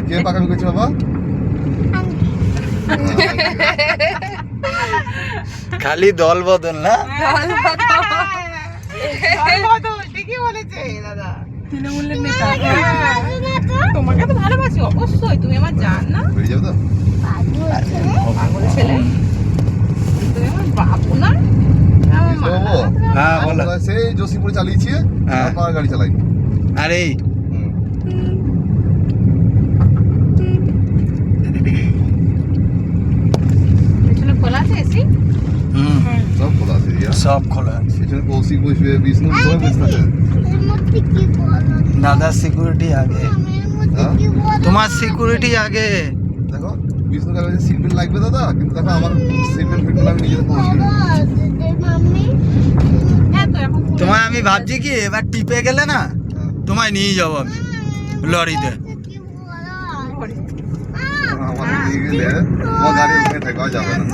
কে পাকামি করছে বাবা? খালি দল বদল না, ঠিকই বলেছে দাদা। তৃণমূলের নেতা। তোমাকে তো ভালোবাসি অবশ্যই, তুমি আমার জান না। বেরিয়ে যাবে তো? পাগল ছেলে, তুমি আমার বাবু না? আমার মা না? হ্যাঁ বলো। আমরা সেই জোশীপুরে চালিয়েছি, হ্যাঁ। তারপর আর গাড়ি চালাইনি। আরে পেছনে খোলা আছে এসি? সব খোলা আছে রিয়া। সব খোলা আছে। সেখানে কৌশিক বসবে, বিষ্ণু সবাই বসে থাকে। দাদা সিকিউরিটি আগে, হ্যাঁ? তোমার সিকিউরিটি আগে। দেখো বিষ্ণু কাছে সিট বেল্ট লাগবে দাদা, কিন্তু দেখো আমার সিট বেল্ট ফিট আমি নিজে পৌঁছি। হ্যাঁ তো এখন তোমায় আমি ভাবছি কি এবার টিপে গেলে না তোমায় নিয়ে যাবো আমি লরিতে। আমাদের নিয়ে গেলে তোমার গাড়ি ওখানে থাকবে, আর যাবে না।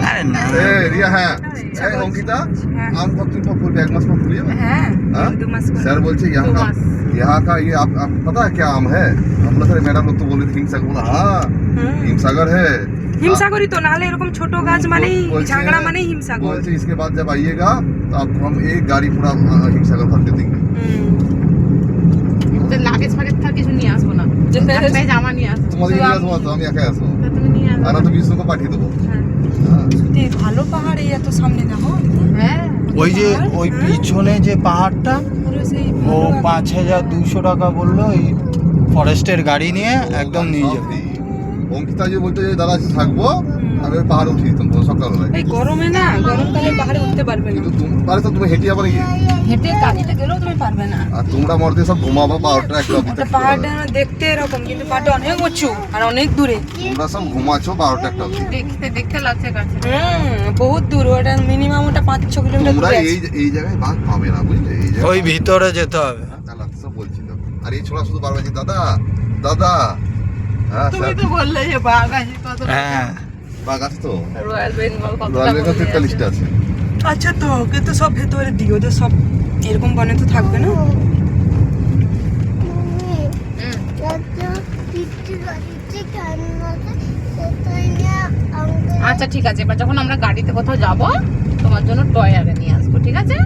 আরে না ए रिया है ए अंकिता आम कब तुम फूल एक मास में फूलिए হ্যাঁ हाँ? 2 মাস করে। सर बोलते दो मास। यहाँ का ये आप पता है क्या आम है? हम लोग सारे मैडम लोग तो बोल रहे थे हिमसागर, बोला हाँ हिमसागर है। হিমসাগরই তো, নাহলে এরকম ছোট গাছ মানেই बोलते- ঝাগড়া মানেই হিমসাগর। बोलते इसके बाद जब आइएगा तो आपको हम एक गाड़ी पूरा हिमसागर भर के देंगे। তো লাগেজ ফাগেজ থার কিছু নিয়ে আসবো না, একটাই জামা নিয়ে আসবো। तुम्हारे लिए तुम्हारा तो हम यहाँ क्या आसो তা তুমি নিয়ে আসো। आना तो विष्णु को पाठी देबो। হ্যাঁ। हाँ সত্যি ভালো পাহাড়, এই এত সামনে দেখো। হ্যাঁ ওই যে ওই পিছনে যে পাহাড়টা পুরো সেই ও 5200 টাকা বললো, ওই ফরেস্টের গাড়ি নিয়ে একদম নিয়ে যাবে। অঙ্কিতা যে বলতে যে দাদা থাকবো, আমি ওই পাহাড়ে উঠে দিতাম সকালবেলায়। এই গরমে না, গরমকালে পাহাড়ে উঠতে পারবে না। কিন্তু পারে তো তুমি হেঁটে যাবে নাকি? হেঁটে গাড়িতে গেলেও তুমি পারবে না। আর তোমরা মরতে সব ঘুমাবো পাহাড়টা একটা ওটা পাহাড়টা দেখতে এরকম, কিন্তু পাহাড়টা অনেক উঁচু আর অনেক দূরে। তোমরা সব ঘুমাচ্ছো বারোটা একটা অবধি। দেখতে দেখতে লাগছে কাছে। বহুত দূর, ওটা মিনিমাম ওটা 5-6 কিলোমিটার তোমরা দূরে এই আছে। এই জায়গায় বাঘ পাবে না, বুঝলে? এই জায়গায় ওই ভিতরে যেতে হবে। তাহলে সব বলছিল। আর এই ছোড়া শুধু বারবার যে দাদা দাদা, হ্যাঁ তুমি স্যার তো বললে যে বাঘ আছে কত, হ্যাঁ বাঘ আছে তো, রয়্যাল বেঙ্গল কত, রয়্যাল বেঙ্গল 43টা আছে। আচ্ছা তো কিন্তু সব ভেতরে দিই, ওদের সব এরকম বনে তো থাকবে না। আচ্ছা ঠিক আছে, এবার যখন আমরা গাড়িতে কোথাও যাব তোমার জন্য টয় আগে নিয়ে আসবো, ঠিক আছে?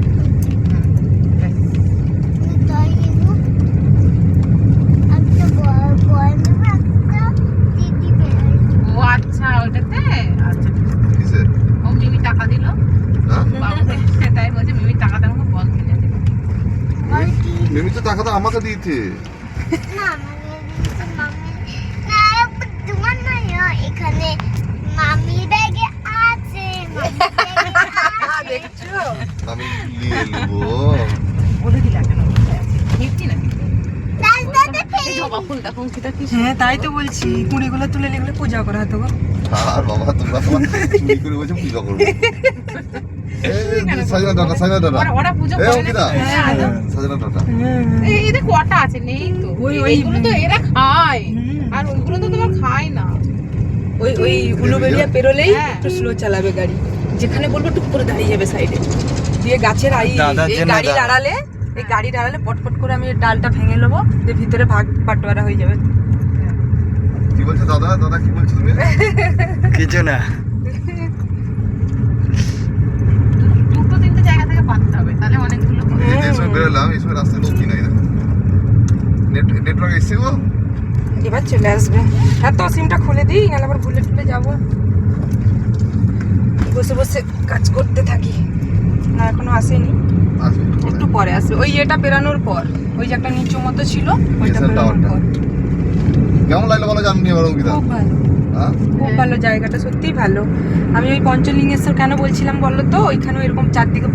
ও আচ্ছা ওইটাতে, আচ্ছা কিসের? ও মিমি টাকা দিল হ্যাঁ বাবুকে, তাই বলছে মিমি টাকা দেবো বল কিনে দেবে। মিমি তো টাকাটা আমাকে দিয়েছে। এখানে মামির ব্যাগে আছে, দেখছো আমি নিয়ে নেবো। বলে দিলা কেন? মিষ্টি নাকি? রাস্তাতে এই জবা ফুল দেখো কিটা কি হ্যাঁ তাই তো বলছি, কুড়িগুলো তুলে এগুলো পূজা করা হতো গো। আর বাবা তোমরা তোমার চুরি করে বলছো পূজা করবো। সাজনা দাদা, সাজনা দাদা, ওরা পুজো এ করে অঙ্কিতা, নাকি? হ্যাঁ, সাজনা দাদা। এদের কটা আছে? নেই তো। ওই- ওইগুলো তো এরা খায়, হুম। আর ওইগুলো তো তোমার খায় না। ওই উলুবেড়িয়া পেরোলেই হ্যাঁ। একটু স্লো চালাবে গাড়ি, যেখানে বলবো টুক করে দাঁড়িয়ে যাবে সাইডে দিয়ে গাছের দাদার এই জন্য গাড়ির দাঁড়া। আড়ালে, এই গাড়ির আড়ালে পটপট করে আমি ডালটা ভেঙে নেবো, দিয়ে ভিতরে ভাগ বাটোয়ারা হয়ে যাবে। কি বলছো দাদা? দাদা কি বলছো তুমি? কিছু না। দুটো তিনটে জায়গা থেকে পাততে হবে, তাহলে অনেকগুলো হবে। এই যে এই সময় বেরোলাম, এই সময় রাস্তায় লোক কি নাই না। নেটওয়ার্ক এসছে গো? এবার চলে আসবে। হ্যাঁ তো সিমটা খুলে দিই, নাহলে আবার ভুলে টুলে যাবো। বসে বসে কাজ করতে থাকি। না এখনো আসেনি, আসবে একটু পরে আসবে। ওই এটা পেরানোর পর, ওই যে একটা নিচু মতো ছিল ওইটা Diesel পেরানোর tower টা। পর। কেমন লাগলো বলো জানি এবার অঙ্কিতা? খুব ভালো, হ্যাঁ খুব ভালো জায়গাটা, সত্যিই ভালো। আমি ওই পঞ্চলিঙ্গেশ্বর কেন বলছিলাম বলো তো, ওইখানে এরকম চারদিকে